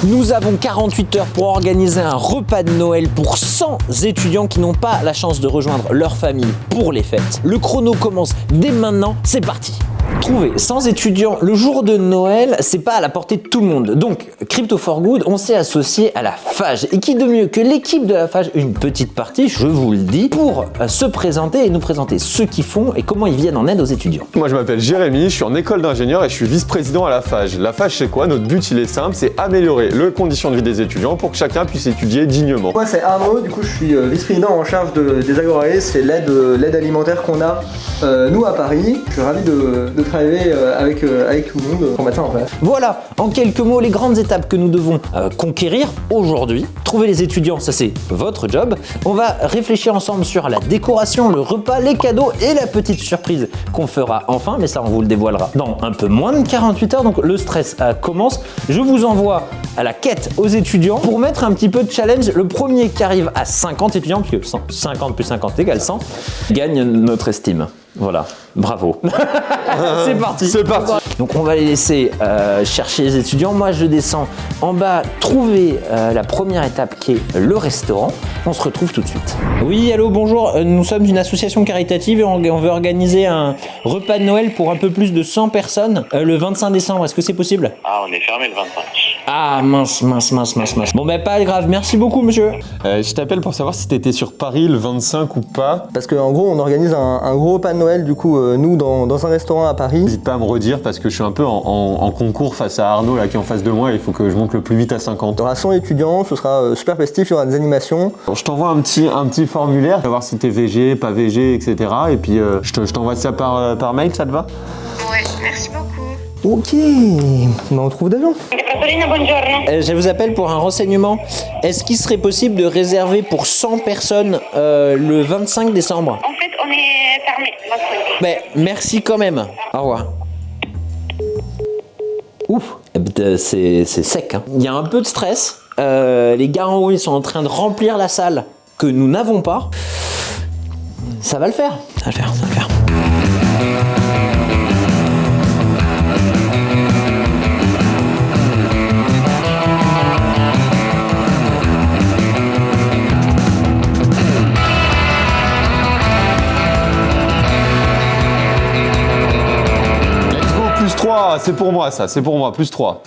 Nous avons 48 heures pour organiser un repas de Noël pour 100 étudiants qui n'ont pas la chance de rejoindre leur famille pour les fêtes. Le chrono commence dès maintenant, c'est parti. Trouver 100 étudiants le jour de Noël, c'est pas à la portée de tout le monde. Donc, Crypto for Good, on s'est associé à la FAGE. Et qui de mieux que l'équipe de la FAGE, une petite partie, je vous le dis, pour se présenter et nous présenter ce qu'ils font et comment ils viennent en aide aux étudiants. Moi, je m'appelle Jérémy, je suis en école d'ingénieur et je suis vice-président à la FAGE. La FAGE, c'est quoi? Notre but, il est simple, c'est améliorer les conditions de vie des étudiants pour que chacun puisse étudier dignement. Moi, c'est Arnaud, du coup, je suis vice-président en charge des Agorae, c'est l'aide alimentaire qu'on a, nous, à Paris. Je suis ravi de travailler avec tout le monde pour mettre ça en place. Voilà, en quelques mots, les grandes étapes que nous devons conquérir aujourd'hui. Trouver les étudiants, ça c'est votre job. On va réfléchir ensemble sur la décoration, le repas, les cadeaux et la petite surprise qu'on fera enfin, mais ça on vous le dévoilera dans un peu moins de 48 heures, donc le stress commence. Je vous envoie à la quête aux étudiants pour mettre un petit peu de challenge. Le premier qui arrive à 50 étudiants, puisque 50 plus 50 égale 100, gagne notre estime. Voilà, bravo. C'est parti. C'est parti. Donc on va les laisser chercher les étudiants. Moi je descends en bas, trouver la première étape qui est le restaurant. On se retrouve tout de suite. Oui, allô, bonjour. Nous sommes une association caritative et on veut organiser un repas de Noël pour un peu plus de 100 personnes le 25 décembre. Est-ce que c'est possible? Ah, on est fermé le 25. Ah mince. Bon ben pas grave, merci beaucoup monsieur. Je t'appelle pour savoir si t'étais sur Paris le 25 ou pas. Parce qu'en gros, on organise un gros repas de Noël, du coup, nous, dans un restaurant à Paris. N'hésite pas à me redire parce que je suis un peu en concours face à Arnaud là qui est en face de moi et il faut que je monte le plus vite à 50. Il y aura 100 étudiants, ce sera super festif, il y aura des animations. Bon, je t'envoie un petit formulaire, savoir si t'es VG, pas VG, etc. Et puis je t'envoie ça par mail, ça te va? Ouais, merci beaucoup. Ok, mais on trouve des gens. Capolina, buongiorno. Je vous appelle pour un renseignement. Est-ce qu'il serait possible de réserver pour 100 personnes le 25 décembre? En fait, on est fermé. Ben, merci quand même. Au revoir. Ouf, c'est sec. Hein. Il y a un peu de stress. Les gars en haut, ils sont en train de remplir la salle que nous n'avons pas. Ça va le faire. Ça va le faire. Plus 3, c'est pour moi ça, c'est pour moi, plus 3.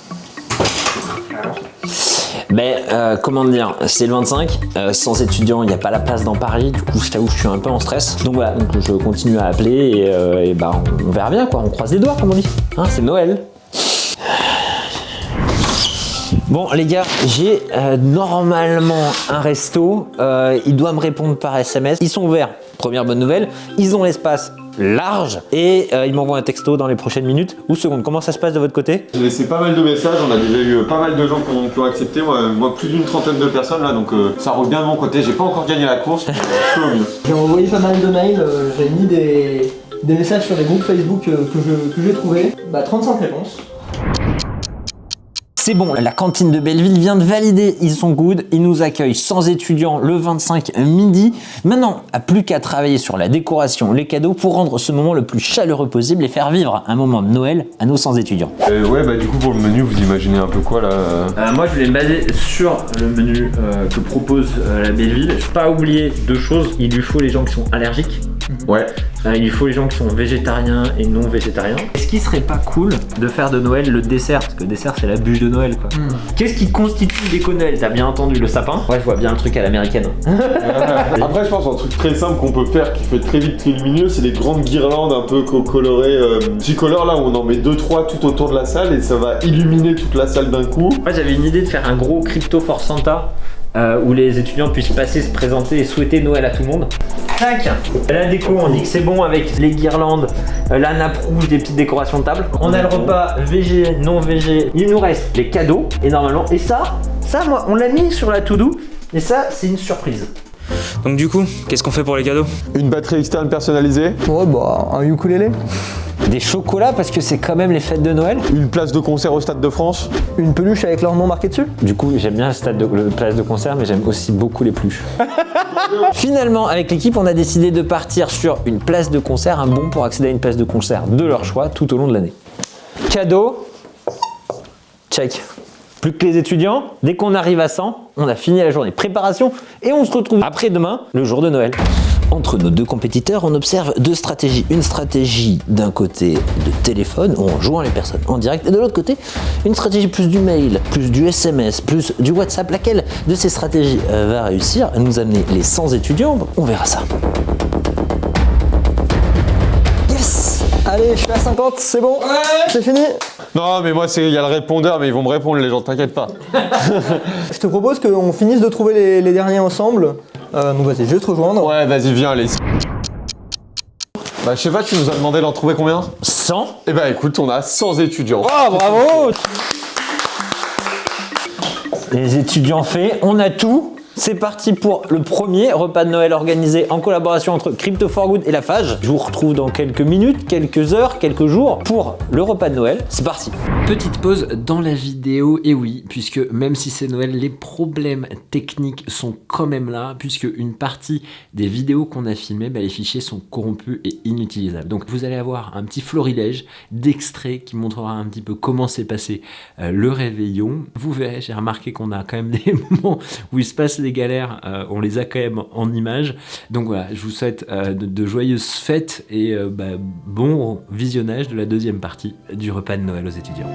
Mais comment dire, c'est le 25, sans étudiants, il n'y a pas la place dans Paris, du coup je t'avoue je suis un peu en stress. Donc voilà, donc je continue à appeler et bah on verra bien quoi, on croise les doigts comme on dit. Hein, c'est Noël. Bon les gars, j'ai normalement un resto, il doit me répondre par SMS, ils sont ouverts, première bonne nouvelle, ils ont l'espace large et ils m'envoient un texto dans les prochaines minutes ou secondes. Comment ça se passe de votre côté? J'ai laissé pas mal de messages, on a déjà eu pas mal de gens qui ont accepté, moi plus d'une trentaine de personnes là, donc ça roule bien de mon côté, j'ai pas encore gagné la course, mais je suis au mieux. J'ai envoyé pas mal de mails, j'ai mis des messages sur les groupes Facebook que j'ai trouvés. 35 réponses. C'est bon, la cantine de Belleville vient de valider, ils sont good, ils nous accueillent 100 étudiants le 25 midi. Maintenant, plus qu'à travailler sur la décoration, les cadeaux pour rendre ce moment le plus chaleureux possible et faire vivre un moment de Noël à nos 100 étudiants. Ouais, bah du coup pour le menu, vous imaginez un peu quoi là Moi je voulais me baser sur le menu que propose la Belleville. Je pas oublier deux choses, il lui faut les gens qui sont allergiques. Ouais. Il lui faut les gens qui sont végétariens et non végétariens. Est-ce qu'il serait pas cool de faire de Noël le dessert? Parce que le dessert c'est la bûche de Noël quoi. Qu'est-ce qui constitue le déco Noël? T'as bien entendu le sapin? Ouais, je vois bien un truc à l'américaine. Après je pense un truc très simple qu'on peut faire qui fait très vite très lumineux, c'est les grandes guirlandes un peu colorées, tricolores là où on en met 2-3 tout autour de la salle et ça va illuminer toute la salle d'un coup. Moi j'avais une idée de faire un gros Crypto for Santa. Où les étudiants puissent passer, se présenter et souhaiter Noël à tout le monde. Tac. La déco, on dit que c'est bon avec les guirlandes, la nappe rouge, des petites décorations de table. On a le repas VG, non VG. Il nous reste les cadeaux et normalement, et ça moi on l'a mis sur la to-do et ça c'est une surprise. Donc du coup, qu'est-ce qu'on fait pour les cadeaux? Une batterie externe personnalisée. Ouais, un ukulélé. Des chocolats parce que c'est quand même les fêtes de Noël. Une place de concert au Stade de France. Une peluche avec leur nom marqué dessus. Du coup, j'aime bien le place de concert, mais j'aime aussi beaucoup les peluches. Finalement, avec l'équipe, on a décidé de partir sur une place de concert, un bon pour accéder à une place de concert de leur choix tout au long de l'année. Cadeau, check. Plus que les étudiants, dès qu'on arrive à 100, on a fini la journée préparation et on se retrouve après-demain, le jour de Noël. Entre nos deux compétiteurs, on observe deux stratégies. Une stratégie d'un côté de téléphone, où on joint les personnes en direct, et de l'autre côté, une stratégie plus du mail, plus du SMS, plus du WhatsApp. Laquelle de ces stratégies va réussir à nous amener les 100 étudiants? On verra ça. Yes! Allez, je suis à 50, c'est bon, c'est fini. Non, mais moi, il y a le répondeur, mais ils vont me répondre, les gens, t'inquiète pas. Je te propose qu'on finisse de trouver les derniers ensemble. Donc vas-y, je vais te rejoindre. Ouais, vas-y, viens, allez. Bah, je sais pas, tu nous as demandé d'en trouver combien? 100. Eh bah, écoute, on a 100 étudiants. Oh, bravo! Les étudiants faits, on a tout. C'est parti pour le premier repas de Noël organisé en collaboration entre Crypto for Good et la Fage. Je vous retrouve dans quelques minutes, quelques heures, quelques jours pour le repas de Noël. C'est parti. Petite pause dans la vidéo, et oui, puisque même si c'est Noël, les problèmes techniques sont quand même là, puisque une partie des vidéos qu'on a filmées, les fichiers sont corrompus et inutilisables. Donc vous allez avoir un petit florilège d'extraits qui montrera un petit peu comment s'est passé le réveillon. Vous verrez, j'ai remarqué qu'on a quand même des moments où il se passe des galères, on les a quand même en images. Donc voilà, je vous souhaite de joyeuses fêtes et bon visionnage de la deuxième partie du repas de Noël aux étudiants.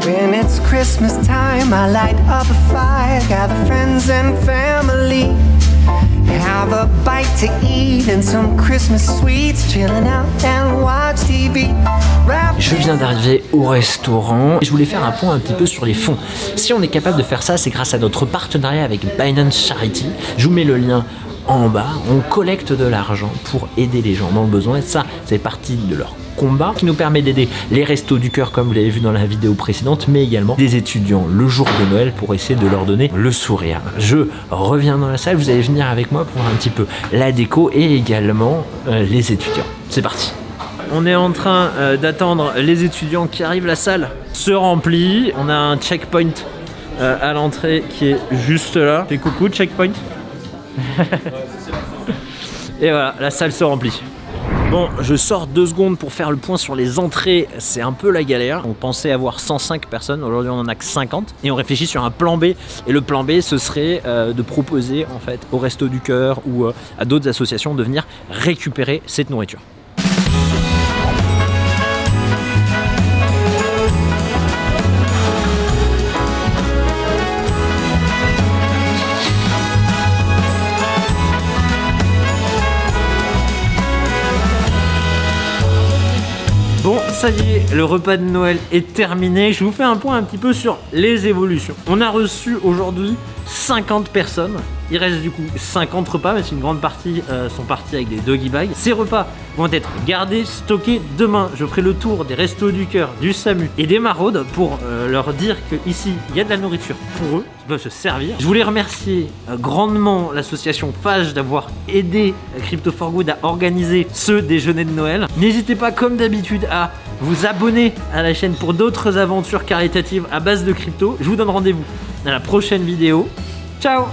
When it's Christmas time, I light up a fire, gather friends and family, have a bite to eat and some Christmas sweets, chilling out and watch TV. Je viens d'arriver au restaurant et je voulais faire un point un petit peu sur les fonds. Si on est capable de faire ça, c'est grâce à notre partenariat avec Binance Charity. Je vous mets le lien en bas. On collecte de l'argent pour aider les gens dans le besoin et ça, c'est partie de leur combat qui nous permet d'aider les restos du cœur comme vous l'avez vu dans la vidéo précédente, mais également des étudiants le jour de Noël pour essayer de leur donner le sourire. Je reviens dans la salle, vous allez venir avec moi pour voir un petit peu la déco et également les étudiants. C'est parti. On est en train d'attendre les étudiants qui arrivent, la salle se remplit, on a un checkpoint à l'entrée qui est juste là. Fais coucou checkpoint. Et voilà, la salle se remplit. Bon, je sors 2 secondes pour faire le point sur les entrées, c'est un peu la galère. On pensait avoir 105 personnes, aujourd'hui on en a que 50. Et on réfléchit sur un plan B. Et le plan B, ce serait de proposer en fait au Resto du Cœur ou à d'autres associations de venir récupérer cette nourriture. Bon, ça y est, le repas de Noël est terminé. Je vous fais un point un petit peu sur les évolutions. On a reçu aujourd'hui 50 personnes. Il reste du coup 50 repas, mais c'est une grande partie sont partis avec des doggy bags. Ces repas vont être gardés, stockés demain. Je ferai le tour des Restos du Cœur, du SAMU et des maraudes pour leur dire qu'ici, il y a de la nourriture pour eux, ils peuvent se servir. Je voulais remercier grandement l'association Fage d'avoir aidé Crypto for Good à organiser ce déjeuner de Noël. N'hésitez pas, comme d'habitude, à vous abonner à la chaîne pour d'autres aventures caritatives à base de crypto. Je vous donne rendez-vous dans la prochaine vidéo. Ciao!